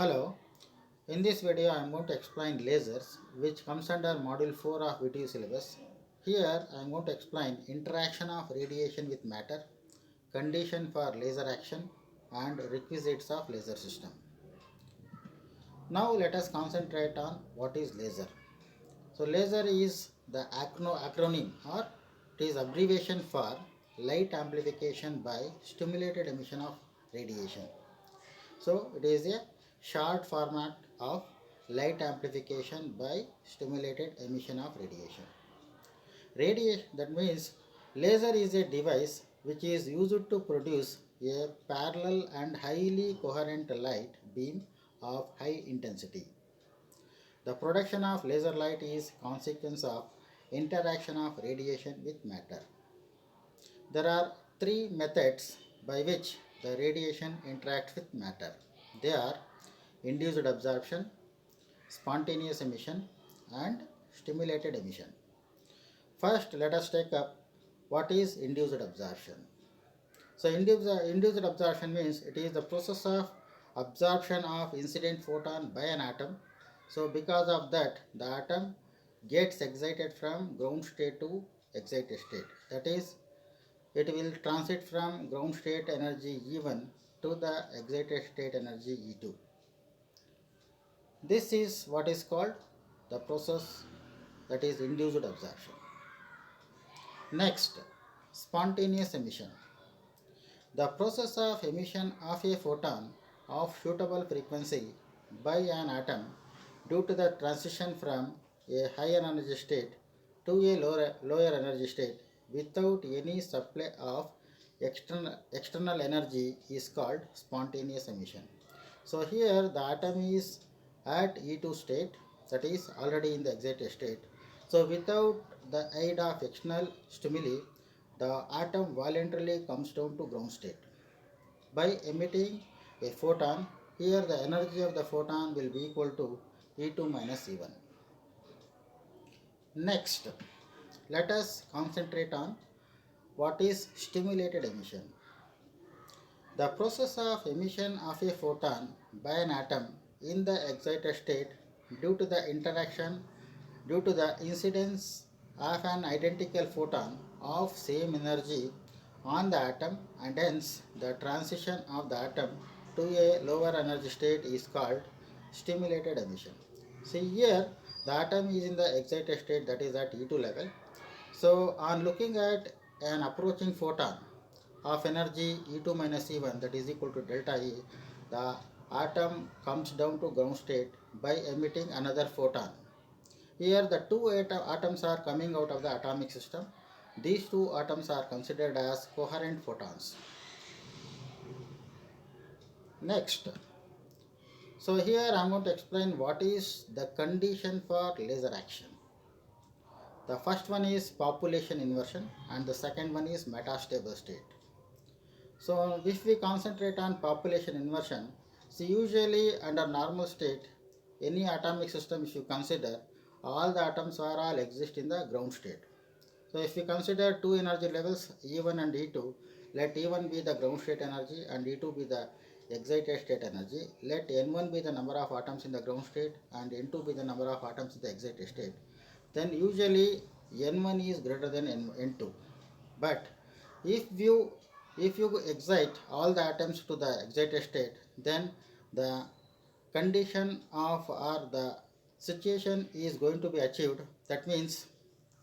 Hello, in this video I am going to explain lasers which comes under module 4 of VTU syllabus. Here I am going to explain interaction of radiation with matter, condition for laser action and requisites of laser system. Now let us concentrate on what is laser. So laser is the acronym or it is abbreviation for light amplification by stimulated emission of radiation. So it is a short format of light amplification by stimulated emission of radiation. Radiation, that means laser is a device which is used to produce a parallel and highly coherent light beam of high intensity. The production of laser light is consequence of interaction of radiation with matter. There are three methods by which the radiation interacts with matter. They are induced absorption, spontaneous emission and stimulated emission. First, let us take up what is induced absorption. So induced absorption means it is the process of absorption of incident photon by an atom. So because of that, the atom gets excited from ground state to excited state. That is, it will transit from ground state energy E1 to the excited state energy E2. This is what is called the process that is induced absorption. Next, spontaneous emission. The process of emission of a photon of suitable frequency by an atom due to the transition from a higher energy state to a lower energy state without any supply of external energy is called spontaneous emission. So here the atom is at E2 state, that is already in the excited state. So without the aid of external stimuli, the atom voluntarily comes down to ground state. By emitting a photon, here the energy of the photon will be equal to E2 minus E1. Next, let us concentrate on what is stimulated emission. The process of emission of a photon by an atom in the excited state due to the incidence of an identical photon of same energy on the atom, and hence the transition of the atom to a lower energy state is called stimulated emission. See here the atom is in the excited state, that is at E2 level. So on looking at an approaching photon of energy E2 minus E1, that is equal to delta E, the atom comes down to ground state by emitting another photon. Here the two atoms are coming out of the atomic system. These two atoms are considered as coherent photons. Next, so here I am going to explain what is the condition for laser action. The first one is population inversion and the second one is metastable state. So if we concentrate on population inversion, see usually under normal state, any atomic system if you consider, all the atoms are all exist in the ground state. So if we consider two energy levels E1 and E2, let E1 be the ground state energy and E2 be the excited state energy. Let N1 be the number of atoms in the ground state and N2 be the number of atoms in the excited state. Then usually N1 is greater than N2. But if you excite all the atoms to the excited state, then the condition of or the situation is going to be achieved. That means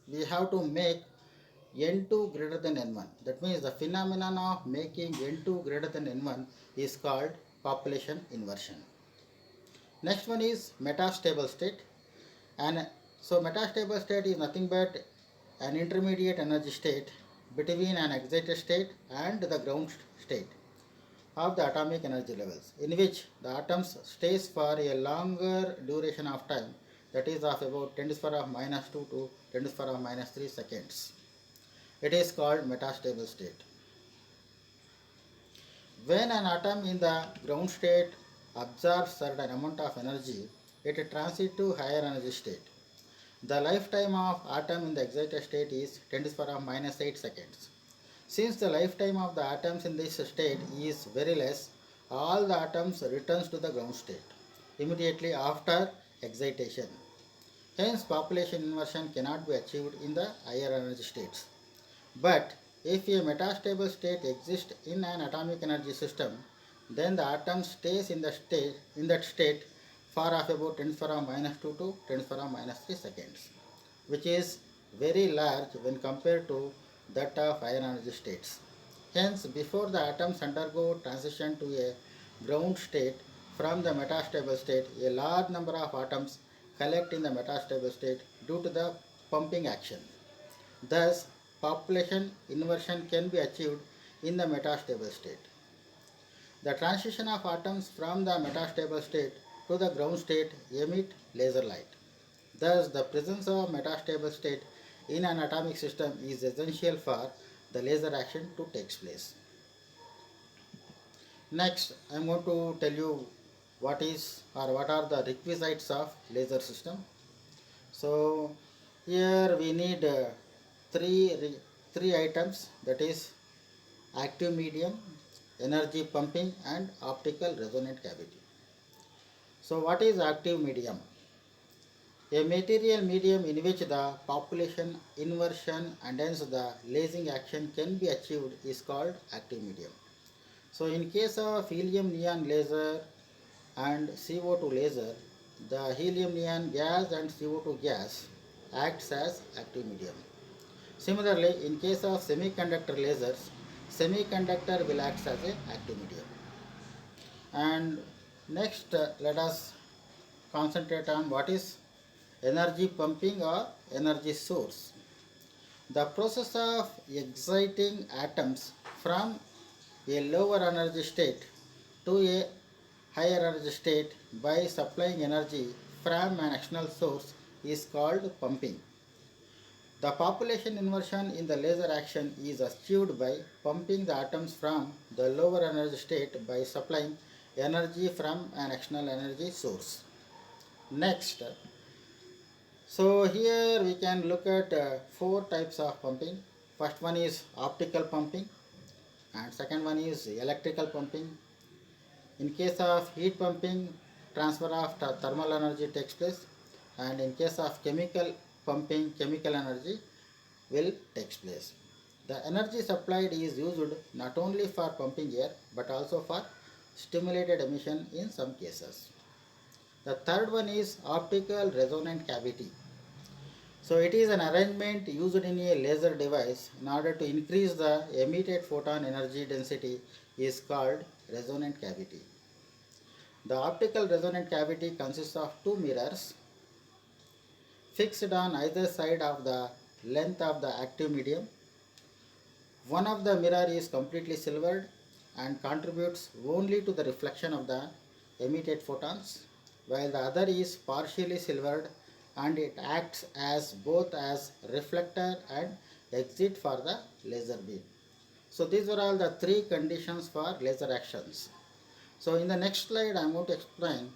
we have to make N2 greater than N1. That means the phenomenon of making N2 greater than N1 is called population inversion. Next one is metastable state. And so metastable state is nothing but an intermediate energy state between an excited state and the ground state of the atomic energy levels, in which the atoms stays for a longer duration of time, that is of about 10 to the power of minus 2 to 10 to the power of minus 3 seconds. It is called metastable state. When an atom in the ground state absorbs certain amount of energy, it transits to higher energy state. The lifetime of atom in the excited state is 10 to the power of minus 8 seconds. Since the lifetime of the atoms in this state is very less, all the atoms returns to the ground state. immediately after excitation. Hence, population inversion cannot be achieved in the higher energy states. But if a metastable state exists in an atomic energy system, then the atom stays in that state for of about 10 to the power minus 2 to 10 to the power minus 3 seconds, which is very large when compared to that of higher energy states. Hence, before the atoms undergo transition to a ground state from the metastable state, a large number of atoms collect in the metastable state due to the pumping action. Thus, population inversion can be achieved in the metastable state. The transition of atoms from the metastable state to the ground state emit laser light. Thus, the presence of metastable state in an atomic system is essential for the laser action to take place. Next, I am going to tell you what are the requisites of laser system. So, here we need three items, that is active medium, energy pumping, and optical resonant cavity. So, what is active medium? A material medium in which the population inversion and hence the lasing action can be achieved is called active medium. So, in case of helium neon laser and CO2 laser, the helium neon gas and CO2 gas acts as active medium. Similarly, in case of semiconductor lasers, semiconductor will act as a active medium. And next, let us concentrate on what is energy pumping or energy source. The process of exciting atoms from a lower energy state to a higher energy state by supplying energy from an external source is called pumping. The population inversion in the laser action is achieved by pumping the atoms from the lower energy state by supplying energy from an external energy source. Next, so here we can look at four types of pumping. First one is optical pumping, and second one is electrical pumping. In case of heat pumping, transfer of thermal energy takes place, and in case of chemical pumping, chemical energy will take place. The energy supplied is used not only for pumping air but also for stimulated emission in some cases. The third one is optical resonant cavity. So it is an arrangement used in a laser device in order to increase the emitted photon energy density is called resonant cavity. The optical resonant cavity consists of two mirrors fixed on either side of the length of the active medium. One of the mirror is completely silvered and contributes only to the reflection of the emitted photons, while the other is partially silvered and it acts as both as reflector and exit for the laser beam. So these were all the three conditions for laser actions. So in the next slide I am going to explain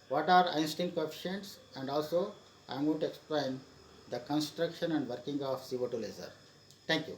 what are Einstein coefficients, and also I am going to explain the construction and working of CO2 laser. Thank you.